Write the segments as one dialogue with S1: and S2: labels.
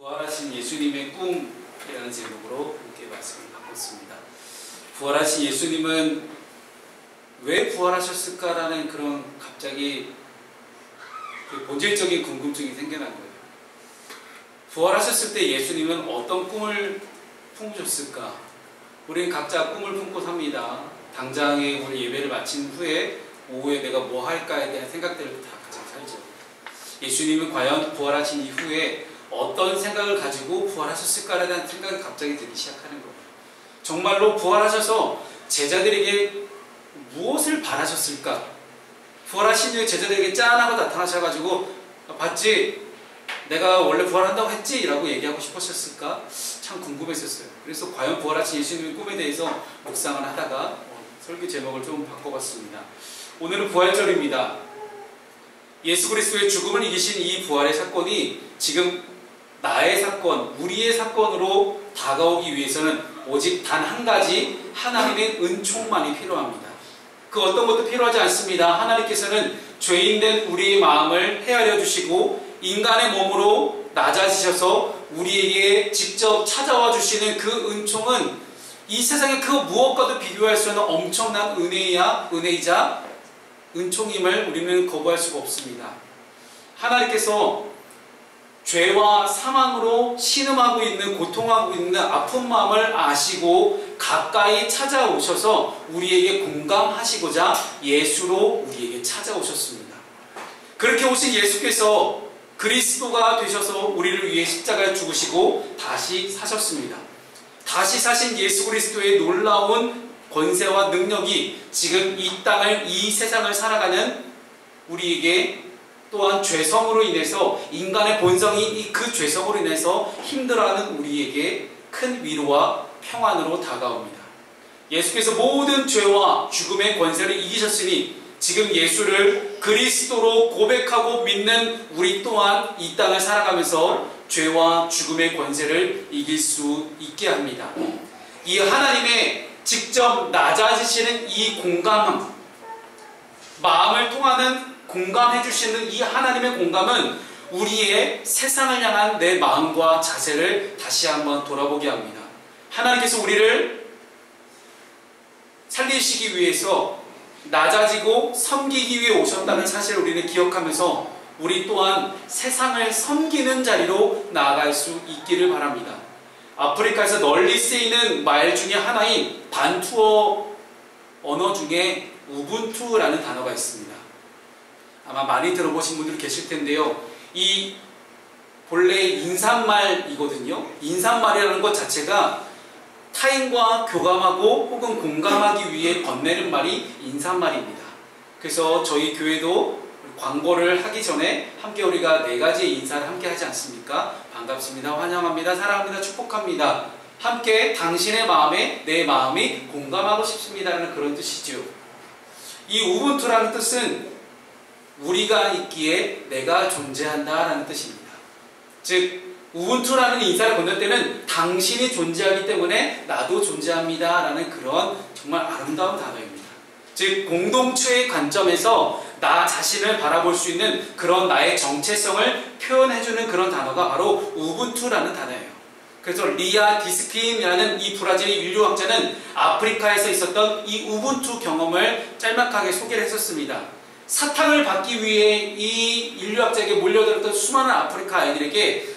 S1: 부활하신 예수님의 꿈이라는 제목으로 함께 말씀을 바꿨습니다. 부활하신 예수님은 왜 부활하셨을까라는 그런 갑자기 본질적인 궁금증이 생겨난 거예요. 부활하셨을 때 예수님은 어떤 꿈을 품으셨을까? 우리는 각자 꿈을 품고 삽니다. 당장에 우리 예배를 마친 후에 오후에 내가 뭐 할까에 대한 생각들을 다 가지고 살죠. 예수님은 과연 부활하신 이후에 어떤 생각을 가지고 부활하셨을까에 대한 생각이 갑자기 들기 시작하는 거예요. 정말로 부활하셔서 제자들에게 무엇을 바라셨을까? 부활하신 후에 제자들에게 짠하고 나타나셔가지고 봤지? 내가 원래 부활한다고 했지? 라고 얘기하고 싶으셨을까? 참 궁금했었어요. 그래서 과연 부활하신 예수님의 꿈에 대해서 묵상을 하다가 설교 제목을 좀 바꿔봤습니다. 오늘은 부활절입니다. 예수 그리스도의 죽음을 이기신 이 부활의 사건이 지금 나의 사건, 우리의 사건으로 다가오기 위해서는 오직 단 한 가지 하나님의 은총만이 필요합니다. 그 어떤 것도 필요하지 않습니다. 하나님께서는 죄인된 우리의 마음을 헤아려 주시고 인간의 몸으로 낮아지셔서 우리에게 직접 찾아와 주시는 그 은총은 이 세상의 그 무엇과도 비교할 수 없는 엄청난 은혜이자 은총임을 우리는 거부할 수가 없습니다. 하나님께서 죄와 사망으로 신음하고 있는, 고통하고 있는 아픈 마음을 아시고 가까이 찾아오셔서 우리에게 공감하시고자 예수로 우리에게 찾아오셨습니다. 그렇게 오신 예수께서 그리스도가 되셔서 우리를 위해 십자가에 죽으시고 다시 사셨습니다. 다시 사신 예수 그리스도의 놀라운 권세와 능력이 지금 이 땅을, 이 세상을 살아가는 우리에게 또한 죄성으로 인해서 인간의 본성이 그 죄성으로 인해서 힘들어하는 우리에게 큰 위로와 평안으로 다가옵니다. 예수께서 모든 죄와 죽음의 권세를 이기셨으니 지금 예수를 그리스도로 고백하고 믿는 우리 또한 이 땅을 살아가면서 죄와 죽음의 권세를 이길 수 있게 합니다. 이 하나님의 직접 낮아지시는 이 공감함, 마음을 통하는 공감해 주시는 이 하나님의 공감은 우리의 세상을 향한 내 마음과 자세를 다시 한번 돌아보게 합니다. 하나님께서 우리를 살리시기 위해서 낮아지고 섬기기 위해 오셨다는 사실을 우리는 기억하면서 우리 또한 세상을 섬기는 자리로 나아갈 수 있기를 바랍니다. 아프리카에서 널리 쓰이는 말 중에 하나인 반투어 언어 중에 우분투라는 단어가 있습니다. 아마 많이 들어보신 분들이 계실 텐데요. 이 본래 인사말이거든요. 인사말이라는 것 자체가 타인과 교감하고 혹은 공감하기 위해 건네는 말이 인사말입니다. 그래서 저희 교회도 광고를 하기 전에 함께 우리가 4가지의 인사를 함께 하지 않습니까? 반갑습니다, 환영합니다, 사랑합니다, 축복합니다. 함께 당신의 마음에 내 마음이 공감하고 싶습니다라는 그런 뜻이죠. 이 우분투라는 뜻은 우리가 있기에 내가 존재한다라는 뜻입니다. 즉 우분투라는 인사를 건널 때는 당신이 존재하기 때문에 나도 존재합니다라는 그런 정말 아름다운 단어입니다. 즉 공동체의 관점에서 나 자신을 바라볼 수 있는 그런 나의 정체성을 표현해주는 그런 단어가 바로 우분투라는 단어예요. 그래서 리아 디스킨이라는 이 브라질의 인류학자는 아프리카에서 있었던 이 우분투 경험을 짤막하게 소개를 했었습니다. 사탕을 받기 위해 이 인류학자에게 몰려들었던 수많은 아프리카 아이들에게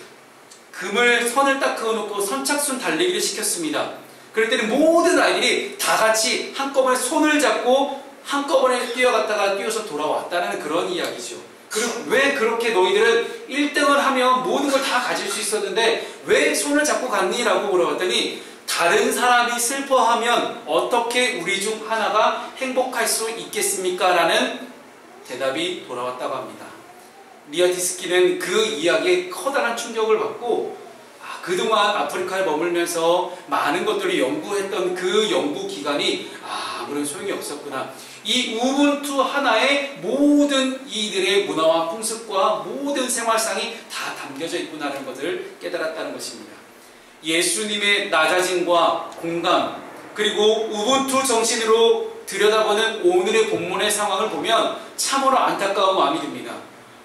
S1: 선을 딱 그어놓고 선착순 달리기를 시켰습니다. 그럴 때는 모든 아이들이 다 같이 한꺼번에 손을 잡고 한꺼번에 뛰어갔다가 뛰어서 돌아왔다는 그런 이야기죠. 그리고 왜 그렇게 너희들은 1등을 하면 모든 걸 다 가질 수 있었는데 왜 손을 잡고 갔니? 라고 물어봤더니 다른 사람이 슬퍼하면 어떻게 우리 중 하나가 행복할 수 있겠습니까? 라는 대답이 돌아왔다고 합니다. 리아 디스키는 그 이야기에 커다란 충격을 받고 그동안 아프리카에 머물면서 많은 것들을 연구했던 그 연구 기간이 아무런 소용이 없었구나. 이 우분투 하나에 모든 이들의 문화와 풍습과 모든 생활상이 다 담겨져 있구나라는 것을 깨달았다는 것입니다. 예수님의 낮아짐과 공감 그리고 우분투 정신으로 들여다보는 오늘의 본문의 상황을 보면 참으로 안타까운 마음이 듭니다.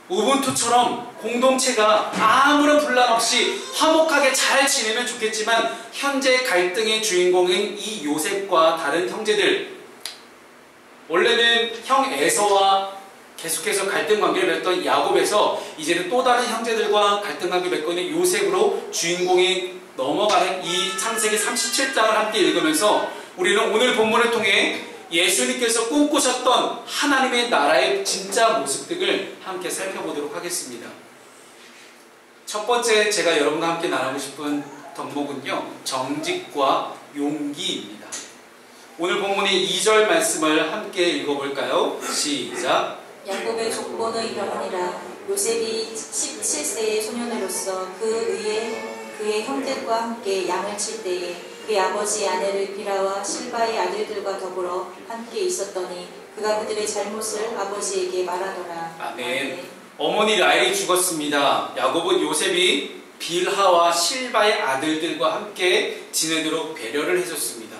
S1: 우분투처럼 공동체가 아무런 분란 없이 화목하게 잘 지내면 좋겠지만 현재 갈등의 주인공인 이 요셉과 다른 형제들, 원래는 형 에서와 계속해서 갈등 관계를 맺던 야곱에서 이제는 또 다른 형제들과 갈등 관계를 맺고 있는 요셉으로 주인공이 넘어가는 이 창세기 37장을 함께 읽으면서 우리는 오늘 본문을 통해 예수님께서 꿈꾸셨던 하나님의 나라의 진짜 모습들을 함께 살펴보도록 하겠습니다. 첫 번째 제가 여러분과 함께 나누고 싶은 덕목은요, 정직과 용기입니다. 오늘 본문의 2절 말씀을 함께 읽어볼까요? 시작.
S2: 야곱의 족보는 이러하니라. 요셉이 17세의 소년으로서 그 위에 그의 형제들과 함께 양을 칠 때에 그의 아버지 아내를 비라와 실바의 아들들과 더불어 함께 있었더니 그가 그들의 잘못을 아버지에게 말하더라.
S1: 아멘. 어머니 라헬이 죽었습니다. 야곱은 요셉이 빌하와 실바의 아들들과 함께 지내도록 배려를 해줬습니다.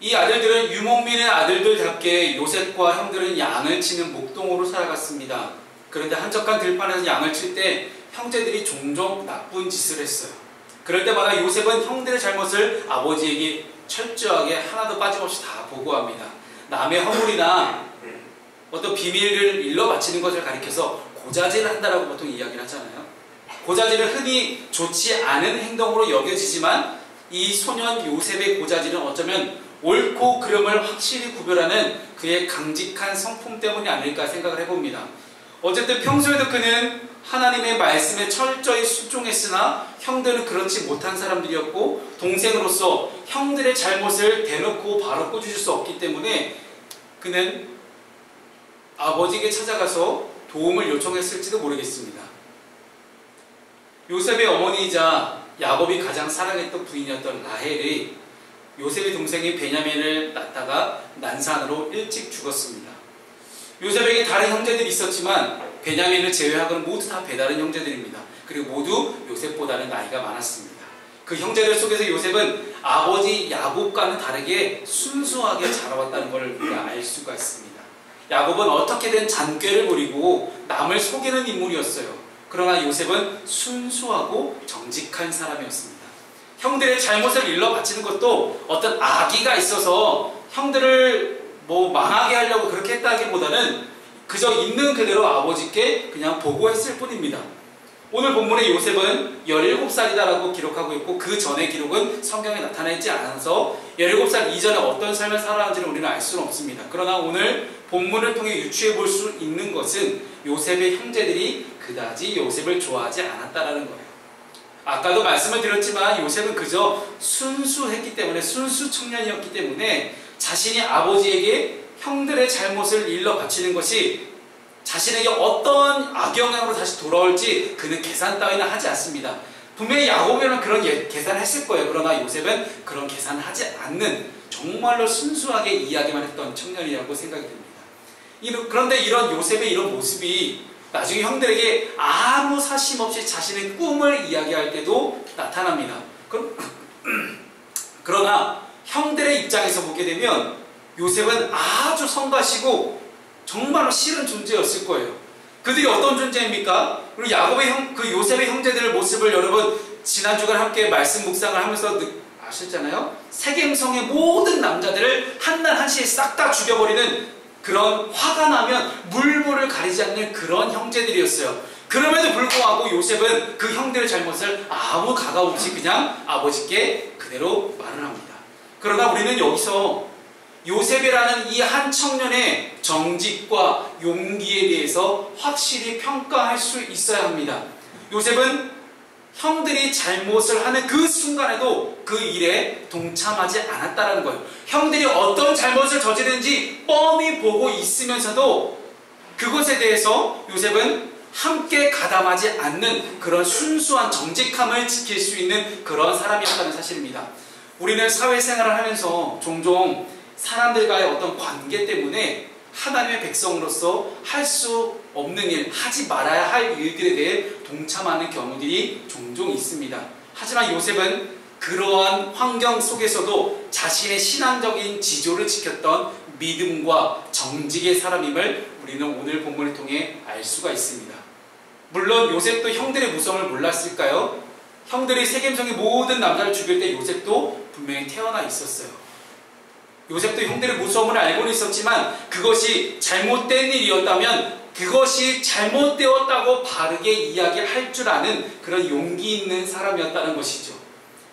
S1: 이 아들들은 유목민의 아들들답게 요셉과 형들은 양을 치는 목동으로 살아갔습니다. 그런데 한적한 들판에서 양을 칠 때 형제들이 종종 나쁜 짓을 했어요. 그럴 때마다 요셉은 형들의 잘못을 아버지에게 철저하게 하나도 빠짐없이 다 보고합니다. 남의 허물이나 어떤 비밀을 일러 바치는 것을 가리켜서 고자질을 한다라고 보통 이야기를 하잖아요. 고자질은 흔히 좋지 않은 행동으로 여겨지지만 이 소년 요셉의 고자질은 어쩌면 옳고 그름을 확실히 구별하는 그의 강직한 성품 때문이 아닐까 생각을 해봅니다. 어쨌든 평소에도 그는 하나님의 말씀에 철저히 순종했으나 형들은 그렇지 못한 사람들이었고 동생으로서 형들의 잘못을 대놓고 바로 꼬주실 수 없기 때문에 그는 아버지에게 찾아가서 도움을 요청했을지도 모르겠습니다. 요셉의 어머니이자 야곱이 가장 사랑했던 부인이었던 라헬이 요셉의 동생인 베냐민을 낳다가 난산으로 일찍 죽었습니다. 요셉에게 다른 형제들이 있었지만 베냐민을 제외하고는 모두 다 배다른 형제들입니다. 그리고 모두 요셉보다는 나이가 많았습니다. 그 형제들 속에서 요셉은 아버지 야곱과는 다르게 순수하게 자라왔다는 것을 우리가 알 수가 있습니다. 야곱은 어떻게든 잔꾀를 부리고 남을 속이는 인물이었어요. 그러나 요셉은 순수하고 정직한 사람이었습니다. 형들의 잘못을 일러 바치는 것도 어떤 악의가 있어서 형들을 망하게 하려고 그렇게 했다기보다는 그저 있는 그대로 아버지께 그냥 보고했을 뿐입니다. 오늘 본문의 요셉은 17살이다라고 기록하고 있고 그 전의 기록은 성경에 나타나지 않아서 17살 이전에 어떤 삶을 살아왔는지는 우리는 알 수는 없습니다. 그러나 오늘 본문을 통해 유추해 볼 수 있는 것은 요셉의 형제들이 그다지 요셉을 좋아하지 않았다라는 거예요. 아까도 말씀을 드렸지만 요셉은 그저 순수했기 때문에, 순수 청년이었기 때문에 자신이 아버지에게 형들의 잘못을 일러 바치는 것이 자신에게 어떤 악영향으로 다시 돌아올지 그는 계산 따위는 하지 않습니다. 분명히 야곱이라면 그런 계산을 했을 거예요. 그러나 요셉은 그런 계산을 하지 않는 정말로 순수하게 이야기만 했던 청년이라고 생각이 듭니다. 그런데 이런 요셉의 이런 모습이 나중에 형들에게 아무 사심 없이 자신의 꿈을 이야기할 때도 나타납니다. 그러나 형들의 입장에서 보게 되면 요셉은 아주 성가시고 정말로 싫은 존재였을 거예요. 그들이 어떤 존재입니까? 그리고 야곱의 그 요셉의 형제들의 모습을 여러분 지난주간 함께 말씀 묵상을 하면서 아셨잖아요. 세겜성의 모든 남자들을 한날 한시에 싹 다 죽여버리는 그런 화가 나면 물불을 가리지 않는 그런 형제들이었어요. 그럼에도 불구하고 요셉은 그 형들의 잘못을 아무 가감 없이 그냥 아버지께 그대로 말을 합니다. 그러나 우리는 여기서 요셉이라는 이 한 청년의 정직과 용기에 대해서 확실히 평가할 수 있어야 합니다. 요셉은 형들이 잘못을 하는 그 순간에도 그 일에 동참하지 않았다는 거예요. 형들이 어떤 잘못을 저지르는지 뻔히 보고 있으면서도 그것에 대해서 요셉은 함께 가담하지 않는 그런 순수한 정직함을 지킬 수 있는 그런 사람이었다는 사실입니다. 우리는 사회생활을 하면서 종종 사람들과의 어떤 관계 때문에 하나님의 백성으로서 할 수 없는 일, 하지 말아야 할 일들에 대해 동참하는 경우들이 종종 있습니다. 하지만 요셉은 그러한 환경 속에서도 자신의 신앙적인 지조를 지켰던 믿음과 정직의 사람임을 우리는 오늘 본문을 통해 알 수가 있습니다. 물론 요셉도 형들의 무서움을 몰랐을까요? 형들이 세겜성의 모든 남자를 죽일 때 요셉도 분명히 태어나 있었어요. 요셉도 형들의 무서움을 알고는 있었지만 그것이 잘못된 일이었다면 그것이 잘못되었다고 바르게 이야기할 줄 아는 그런 용기 있는 사람이었다는 것이죠.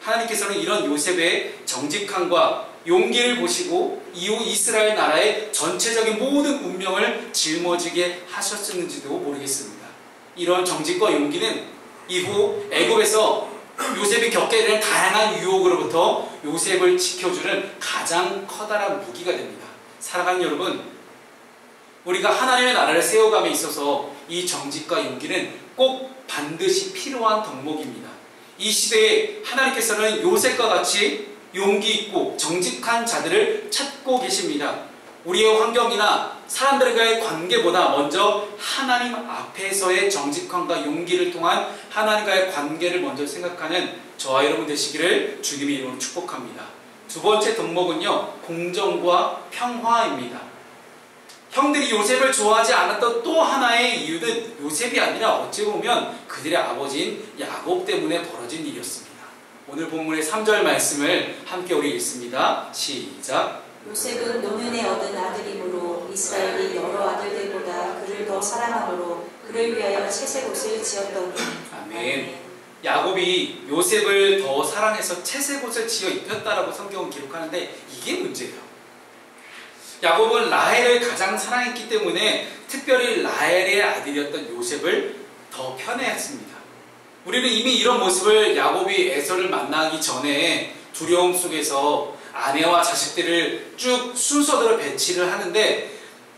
S1: 하나님께서는 이런 요셉의 정직함과 용기를 보시고 이후 이스라엘 나라의 전체적인 모든 운명을 짊어지게 하셨는지도 모르겠습니다. 이런 정직과 용기는 이후 애굽에서 요셉이 겪게 되는 다양한 유혹으로부터 요셉을 지켜주는 가장 커다란 무기가 됩니다. 사랑하는 여러분, 우리가 하나님의 나라를 세워감에 있어서 이 정직과 용기는 꼭 반드시 필요한 덕목입니다. 이 시대에 하나님께서는 요셉과 같이 용기 있고 정직한 자들을 찾고 계십니다. 우리의 환경이나 사람들과의 관계보다 먼저 하나님 앞에서의 정직함과 용기를 통한 하나님과의 관계를 먼저 생각하는 저와 여러분 되시기를 주님의 이름으로 축복합니다. 두 번째 덕목은요, 공정과 평화입니다. 형들이 요셉을 좋아하지 않았던 또 하나의 이유는 요셉이 아니라 어찌 보면 그들의 아버지인 야곱 때문에 벌어진 일이었습니다. 오늘 본문의 3절 말씀을 함께 우리 읽습니다. 시작.
S2: 요셉은 노년에 얻은 아들이므로 이스라엘이 여러 아들들보다 그를 더 사랑함으로 그를 위하여 채색옷을 지었더니.
S1: 아멘. 야곱이 요셉을 더 사랑해서 채색옷을 지어 입혔다라고 성경은 기록하는데 이게 문제예요. 야곱은 라헬을 가장 사랑했기 때문에 특별히 라헬의 아들이었던 요셉을 더 편애했습니다. 우리는 이미 이런 모습을 야곱이 에서를 만나기 전에 두려움 속에서 아내와 자식들을 쭉 순서대로 배치를 하는데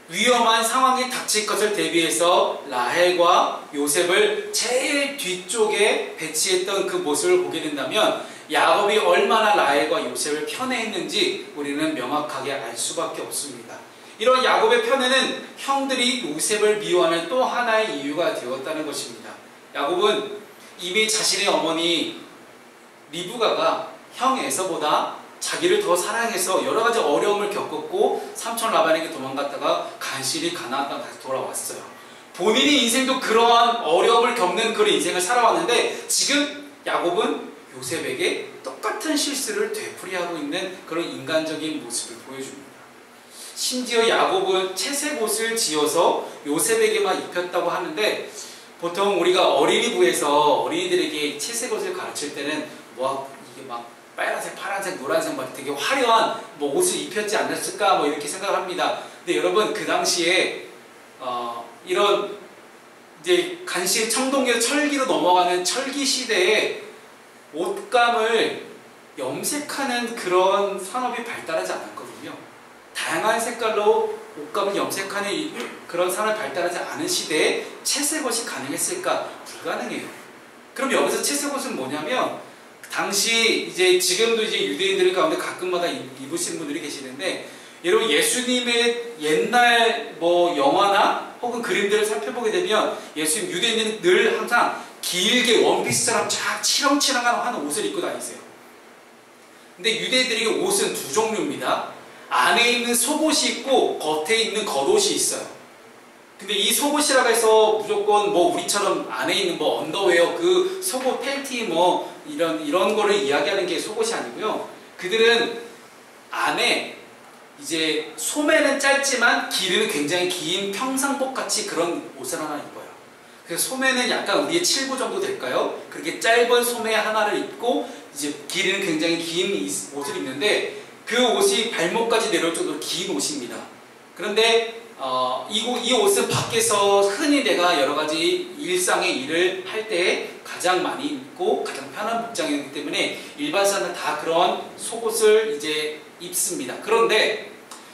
S1: 위험한 상황이 닥칠 것을 대비해서 라헬과 요셉을 제일 뒤쪽에 배치했던 그 모습을 보게 된다면 야곱이 얼마나 라헬과 요셉을 편애했는지 우리는 명확하게 알 수밖에 없습니다. 이런 야곱의 편애는 형들이 요셉을 미워하는 또 하나의 이유가 되었다는 것입니다. 야곱은 이미 자신의 어머니 리브가가 형 에서보다 자기를 더 사랑해서 여러 가지 어려움을 겪었고 삼촌 라반에게 도망갔다가 간신히 가나안 땅 다시 돌아왔어요. 본인의 인생도 그러한 어려움을 겪는 그런 인생을 살아왔는데 지금 야곱은 요셉에게 똑같은 실수를 되풀이하고 있는 그런 인간적인 모습을 보여줍니다. 심지어 야곱은 채색옷을 지어서 요셉에게만 입혔다고 하는데 보통 우리가 어린이부에서 어린이들에게 채색옷을 가르칠 때는 이게 막 빨간색, 파란색, 노란색 막 되게 화려한 옷을 입혔지 않았을까 이렇게 생각합니다. 근데 여러분 그 당시에 이런 이제 간신 청동기에서 철기로 넘어가는 철기 시대에 옷감을 염색하는 그런 산업이 발달하지 않았거든요. 다양한 색깔로 옷감을 염색하는 그런 산업이 발달하지 않은 시대에 채색옷이 가능했을까? 불가능해요. 그럼 여기서 채색옷은 뭐냐면 당시 이제 지금도 이제 유대인들 가운데 가끔마다 입으시는 분들이 계시는데 여러분 예수님의 옛날 영화나 혹은 그림들을 살펴보게 되면 예수님 유대인들은 늘 항상 길게 원피스처럼 쫙 치렁치렁한 옷을 입고 다니세요. 근데 유대인들에게 옷은 두 종류입니다. 안에 있는 속옷이 있고 겉에 있는 겉옷이 있어요. 근데 이 속옷이라고 해서 무조건 우리처럼 안에 있는 언더웨어 그 속옷 팬티 이런 거를 이야기하는 게 속옷이 아니고요. 그들은 안에 이제 소매는 짧지만 길이는 굉장히 긴 평상복 같이 그런 옷을 하나 입어요. 그래서 소매는 약간 우리의 7구 정도 될까요? 그렇게 짧은 소매 하나를 입고 이제 길이는 굉장히 긴 옷을 입는데 그 옷이 발목까지 내려올 정도로 긴 옷입니다. 그런데 이 옷은 밖에서 흔히 내가 여러 가지 일상의 일을 할 때 가장 많이 입고 가장 편한 복장이기 때문에 일반 사람은 다 그런 속옷을 이제 입습니다. 그런데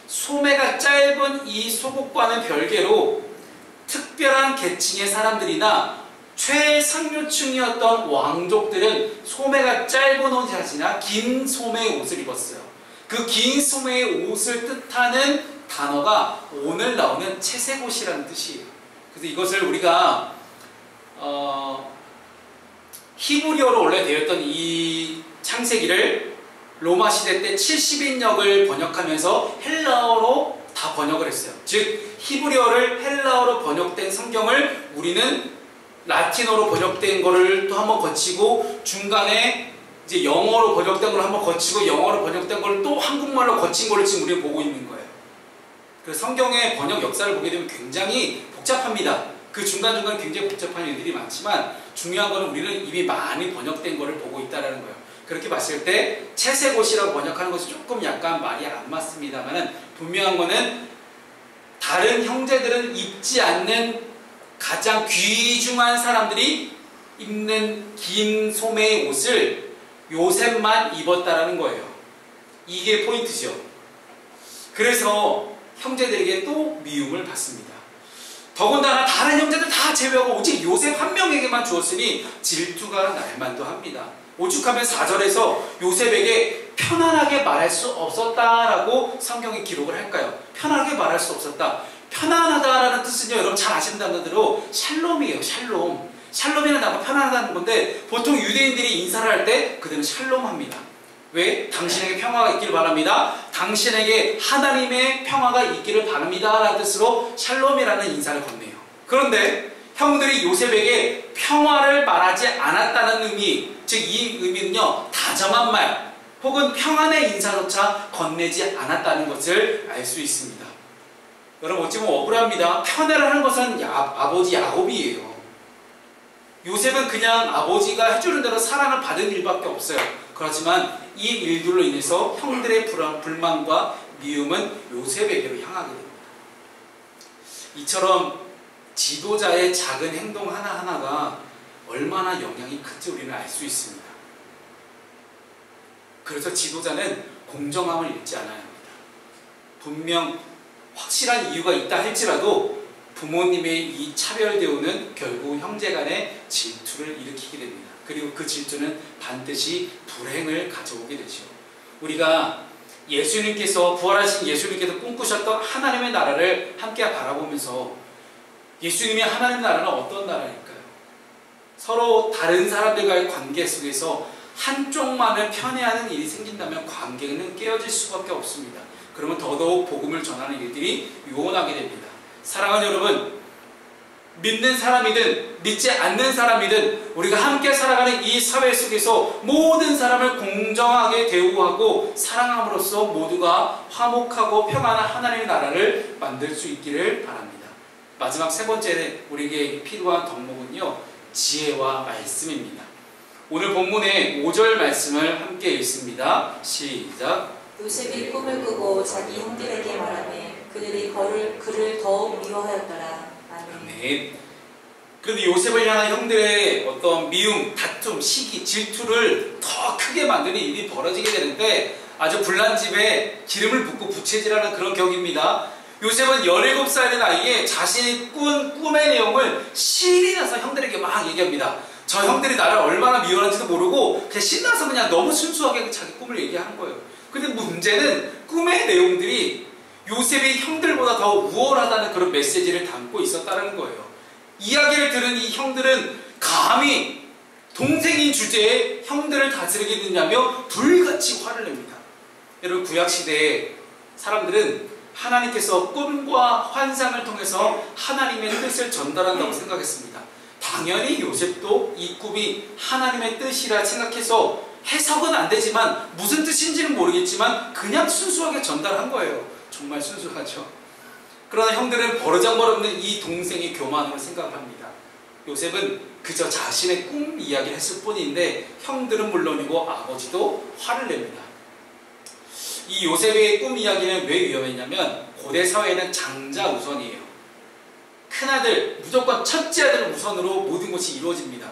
S1: 소매가 짧은 이 속옷과는 별개로 특별한 계층의 사람들이나 최상류층이었던 왕족들은 소매가 짧은 옷이 아니라 긴 소매의 옷을 입었어요. 그 긴 소매의 옷을 뜻하는 단어가 오늘 나오는 채색옷이라는 뜻이에요. 그래서 이것을 우리가 히브리어로 원래 되었던 이 창세기를 로마 시대 때 70인역을 번역하면서 헬라어로 다 번역을 했어요. 즉 히브리어를 헬라어로 번역된 성경을 우리는 라틴어로 번역된 거를 또 한번 거치고 중간에 이제 영어로 번역된 걸 한번 거치고 영어로 번역된 걸 또 한국말로 거친 거를 지금 우리가 보고 있는 거예요. 그래서 성경의 번역 역사를 보게 되면 굉장히 복잡합니다. 그 중간중간 굉장히 복잡한 일들이 많지만 중요한 거는 우리는 이미 많이 번역된 거를 보고 있다는 거예요. 그렇게 봤을 때 채색옷이라고 번역하는 것이 조금 약간 말이 안 맞습니다만 분명한 거는 다른 형제들은 입지 않는 가장 귀중한 사람들이 입는 긴 소매의 옷을 요셉만 입었다라는 거예요. 이게 포인트죠. 그래서 형제들에게 또 미움을 받습니다. 더군다나 다른 형제들 다 제외하고 오직 요셉 한 명에게만 주었으니 질투가 날만도 합니다. 오죽하면 4절에서 요셉에게 편안하게 말할 수 없었다라고 성경이 기록을 할까요? 편하게 말할 수 없었다. 편안하다라는 뜻은요, 여러분 잘 아신다는 대로 샬롬이에요. 샬롬. 샬롬이라는 단어가 편안하다는 건데 보통 유대인들이 인사를 할 때 그들은 샬롬 합니다. 왜? 당신에게 평화가 있기를 바랍니다. 당신에게 하나님의 평화가 있기를 바랍니다. 라는 뜻으로 샬롬이라는 인사를 건네요. 그런데 형들이 요셉에게 평화를 말하지 않았다는 의미, 즉 이 의미는요, 다정한 말 혹은 평안의 인사조차 건네지 않았다는 것을 알 수 있습니다. 여러분 어찌 보면 억울합니다. 편애를 하는 것은 아버지 야곱이에요. 요셉은 그냥 아버지가 해주는 대로 사랑을 받은 일밖에 없어요. 그렇지만 이 일들로 인해서 형들의 불만과 미움은 요셉에게로 향하게 됩니다. 이처럼 지도자의 작은 행동 하나하나가 얼마나 영향이 큰지 우리는 알 수 있습니다. 그래서 지도자는 공정함을 잃지 않아야 합니다. 분명 확실한 이유가 있다 할지라도 부모님의 이 차별 대우는 결국 형제간의 질투를 일으키게 됩니다. 그리고 그 질투는 반드시 불행을 가져오게 되죠. 우리가 예수님께서 부활하신 예수님께서 꿈꾸셨던 하나님의 나라를 함께 바라보면서 예수님의 하나님의 나라는 어떤 나라일까요? 서로 다른 사람들과의 관계 속에서 한쪽만을 편애하는 일이 생긴다면 관계는 깨어질 수밖에 없습니다. 그러면 더더욱 복음을 전하는 일들이 요원하게 됩니다. 사랑하는 여러분, 믿는 사람이든 믿지 않는 사람이든 우리가 함께 살아가는 이 사회 속에서 모든 사람을 공정하게 대우하고 사랑함으로써 모두가 화목하고 평안한 하나님의 나라를 만들 수 있기를 바랍니다. 마지막 세 번째 우리에게 필요한 덕목은요, 지혜와 말씀입니다. 오늘 본문의 5절 말씀을 함께 읽습니다. 시작.
S2: 요셉이 꿈을 꾸고 자기 형들에게 말하매 그들이 그를 더욱 미워하였더라. 아멘.
S1: 그런데 요셉을 향한 형들의 어떤 미움, 다툼, 시기, 질투를 더 크게 만드는 일이 벌어지게 되는데 아주 불난 집에 기름을 붓고 부채질하는 그런 격입니다. 요셉은 17살의 나이에 자신이 꾼 꿈의 내용을 신이 나서 형들에게 막 얘기합니다. 저 형들이 나를 얼마나 미워하는지도 모르고 그냥 신나서 그냥 너무 순수하게 자기 꿈을 얘기하는 거예요. 근데 문제는 꿈의 내용들이 요셉이 형들보다 더 우월하다는 그런 메시지를 담고 있었다는 거예요. 이야기를 들은 이 형들은 감히 동생인 주제에 형들을 다스리게 됐냐며 불같이 화를 냅니다. 여러분 구약시대에 사람들은 하나님께서 꿈과 환상을 통해서 하나님의 뜻을 전달한다고 생각했습니다. 당연히 요셉도 이 꿈이 하나님의 뜻이라 생각해서 해석은 안 되지만 무슨 뜻인지는 모르겠지만 그냥 순수하게 전달한 거예요. 정말 순수하죠. 그러나 형들은 버르장머리없는 이 동생의 교만으로 생각합니다. 요셉은 그저 자신의 꿈 이야기를 했을 뿐인데 형들은 물론이고 아버지도 화를 냅니다. 이 요셉의 꿈 이야기는 왜 위험했냐면 고대 사회에는 장자 우선이에요. 큰아들, 무조건 첫째 아들 우선으로 모든 것이 이루어집니다.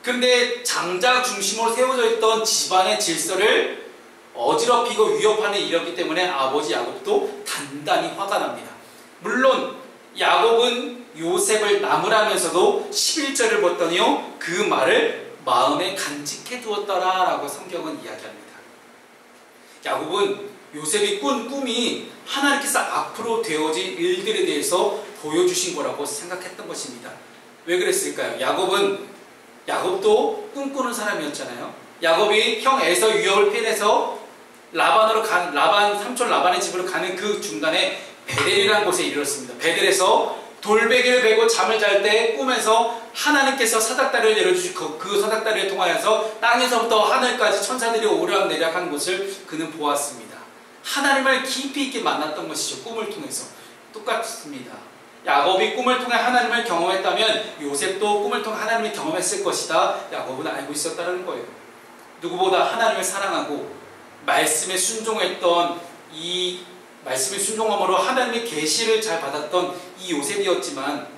S1: 그런데 장자 중심으로 세워져 있던 집안의 질서를 어지럽히고 위협하는 일이었기 때문에 아버지 야곱도 단단히 화가 납니다. 물론 야곱은 요셉을 나무라면서도 11절을 봤더니요 그 말을 마음에 간직해 두었더라 라고 성경은 이야기합니다. 야곱은 요셉이 꾼 꿈이 하나님께서 앞으로 되어질 일들에 대해서 보여주신 거라고 생각했던 것입니다. 왜 그랬을까요? 야곱도 꿈꾸는 사람이었잖아요. 야곱이 형 에서 유업을 피해서 라반 삼촌 라반의 집으로 가는 그 중간에 베델이라는 곳에 이르렀습니다. 베델에서 돌베개를 베고 잠을 잘 때 꿈에서 하나님께서 사닥다리를 내려주시고 그 사닥다리를 통하여서 땅에서부터 하늘까지 천사들이 오르락내리락 하는 것을 그는 보았습니다. 하나님을 깊이 있게 만났던 것이죠. 꿈을 통해서. 똑같습니다. 야곱이 꿈을 통해 하나님을 경험했다면 요셉도 꿈을 통해 하나님을 경험했을 것이다. 야곱은 알고 있었다는 거예요. 누구보다 하나님을 사랑하고 말씀에 순종했던 이 말씀의 순종함으로 하나님의 계시를 잘 받았던 이 요셉이었지만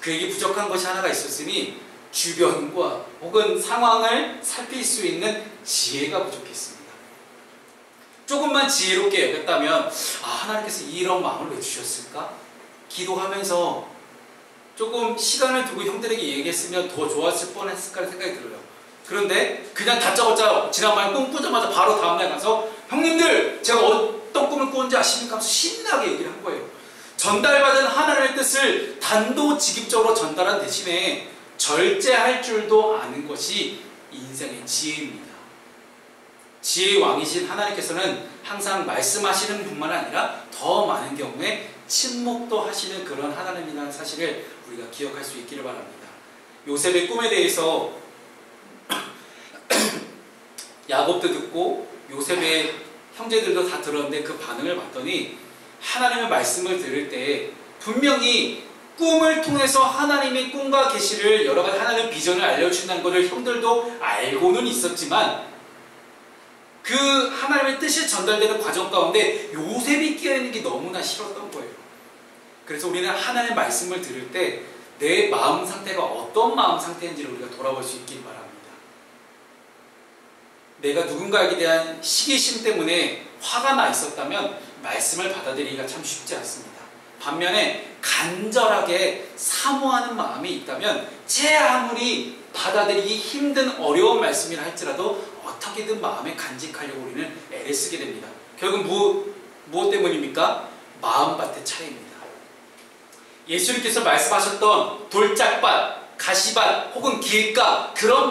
S1: 그에게 부족한 것이 하나가 있었으니 주변과 혹은 상황을 살필 수 있는 지혜가 부족했습니다. 조금만 지혜롭게 여겼다면 하나님께서 이런 마음을 왜 주셨을까? 기도하면서 조금 시간을 두고 형들에게 얘기했으면 더 좋았을 뻔했을까 생각이 들어요. 그런데 그냥 다짜고짜 지난번에 꿈 꾸자마자 바로 다음날 가서 형님들 제가 어떤 꿈을 꾸는지 아십니까? 하면서 신나게 얘기를 한 거예요. 전달받은 하나님의 뜻을 단도직입적으로 전달한 대신에 절제할 줄도 아는 것이 인생의 지혜입니다. 지혜의 왕이신 하나님께서는 항상 말씀하시는 뿐만 아니라 더 많은 경우에 침묵도 하시는 그런 하나님이라는 사실을 우리가 기억할 수 있기를 바랍니다. 요셉의 꿈에 대해서 야곱도 듣고 요셉의 형제들도 다 들었는데 그 반응을 봤더니 하나님의 말씀을 들을 때 분명히 꿈을 통해서 하나님의 꿈과 계시를 여러 가지 하나님의 비전을 알려주신다는 것을 형들도 알고는 있었지만 그 하나님의 뜻이 전달되는 과정 가운데 요셉이 끼어있는 게 너무나 싫었던 거예요. 그래서 우리는 하나님의 말씀을 들을 때 내 마음 상태가 어떤 마음 상태인지를 우리가 돌아볼 수 있길 바랍니다. 내가 누군가에게 대한 시기심 때문에 화가 나 있었다면 말씀을 받아들이기가 참 쉽지 않습니다. 반면에 간절하게 사모하는 마음이 있다면 제 아무리 받아들이기 힘든 어려운 말씀이라 할지라도 어떻게든 마음에 간직하려고 우리는 애를 쓰게 됩니다. 결국 무엇 때문입니까? 마음밭의 차이입니다. 예수님께서 말씀하셨던 돌짝밭, 가시밭 혹은 길가 그런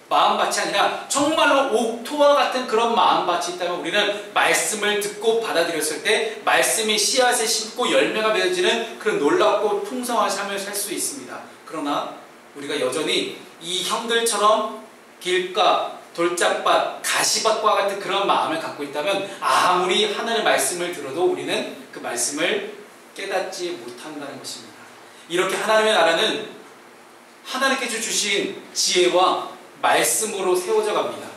S1: 마음밭이 아니라 정말로 옥토와 같은 그런 마음밭이 있다면 우리는 말씀을 듣고 받아들였을 때 말씀이 씨앗을 심고 열매가 맺어지는 그런 놀랍고 풍성한 삶을 살 수 있습니다. 그러나 우리가 여전히 이 형들처럼 길가, 돌짝밭, 가시밭과 같은 그런 마음을 갖고 있다면 아무리 하나님의 말씀을 들어도 우리는 그 말씀을 깨닫지 못한다는 것입니다. 이렇게 하나님의 나라는 하나님께서 주신 지혜와 말씀으로 세워져 갑니다.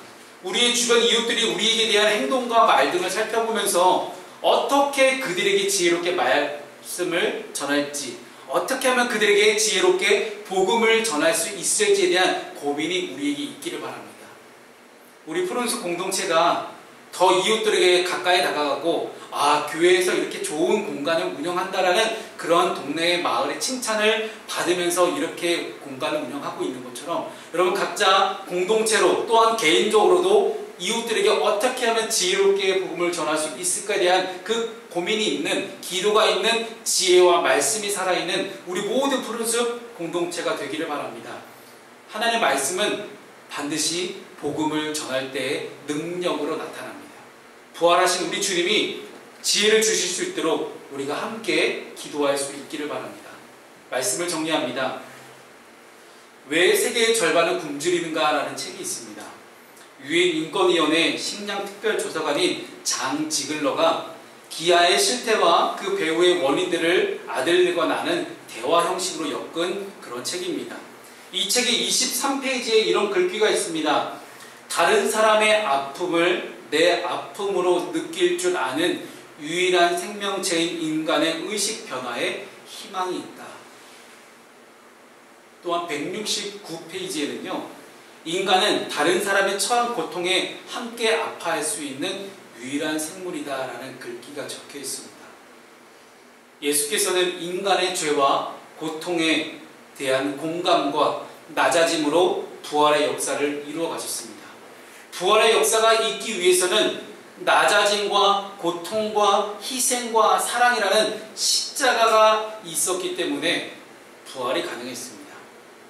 S1: 우리의 주변 이웃들이 우리에게 대한 행동과 말 등을 살펴보면서 어떻게 그들에게 지혜롭게 말씀을 전할지, 어떻게 하면 그들에게 지혜롭게 복음을 전할 수 있을지에 대한 고민이 우리에게 있기를 바랍니다. 우리 푸른숲 공동체가 더 이웃들에게 가까이 다가가고 교회에서 이렇게 좋은 공간을 운영한다라는 그런 동네의 마을의 칭찬을 받으면서 이렇게 공간을 운영하고 있는 것처럼 여러분 각자 공동체로 또한 개인적으로도 이웃들에게 어떻게 하면 지혜롭게 복음을 전할 수 있을까에 대한 그 고민이 있는, 기도가 있는, 지혜와 말씀이 살아있는 우리 모든 푸른숲 공동체가 되기를 바랍니다. 하나님의 말씀은 반드시 복음을 전할 때의 능력으로 나타납니다. 부활하신 우리 주님이 지혜를 주실 수 있도록 우리가 함께 기도할 수 있기를 바랍니다. 말씀을 정리합니다. 왜 세계의 절반을 굶주리는가 라는 책이 있습니다. 유엔인권위원회 식량특별조사관인 장 지글러가 기아의 실태와 그 배후의 원인들을 아들들과 나눈 대화 형식으로 엮은 그런 책입니다. 이 책의 23페이지에 이런 글귀가 있습니다. 다른 사람의 아픔을 내 아픔으로 느낄 줄 아는 유일한 생명체인 인간의 의식 변화에 희망이 있다. 또한 169페이지에는요. 인간은 다른 사람의 처한 고통에 함께 아파할 수 있는 유일한 생물이다 라는 글귀가 적혀 있습니다. 예수께서는 인간의 죄와 고통에 대한 공감과 낮아짐으로 부활의 역사를 이루어 가셨습니다. 부활의 역사가 있기 위해서는 낮아짐과 고통과 희생과 사랑이라는 십자가가 있었기 때문에 부활이 가능했습니다.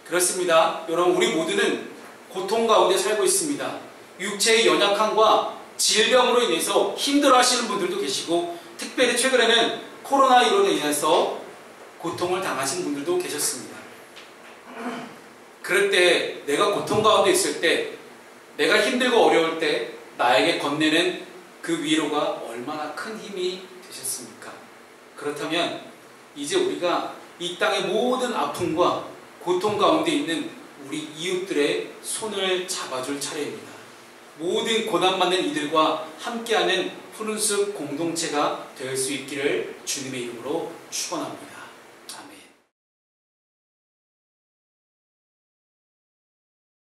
S1: 그렇습니다. 여러분 우리 모두는 고통 가운데 살고 있습니다. 육체의 연약함과 질병으로 인해서 힘들어하시는 분들도 계시고 특별히 최근에는 코로나19로 인해서 고통을 당하신 분들도 계셨습니다. 그럴 때 내가 고통 가운데 있을 때 내가 힘들고 어려울 때 나에게 건네는 그 위로가 얼마나 큰 힘이 되셨습니까? 그렇다면 이제 우리가 이 땅의 모든 아픔과 고통 가운데 있는 우리 이웃들의 손을 잡아줄 차례입니다. 모든 고난받는 이들과 함께하는 푸른숲 공동체가 될 수 있기를 주님의 이름으로 축원합니다.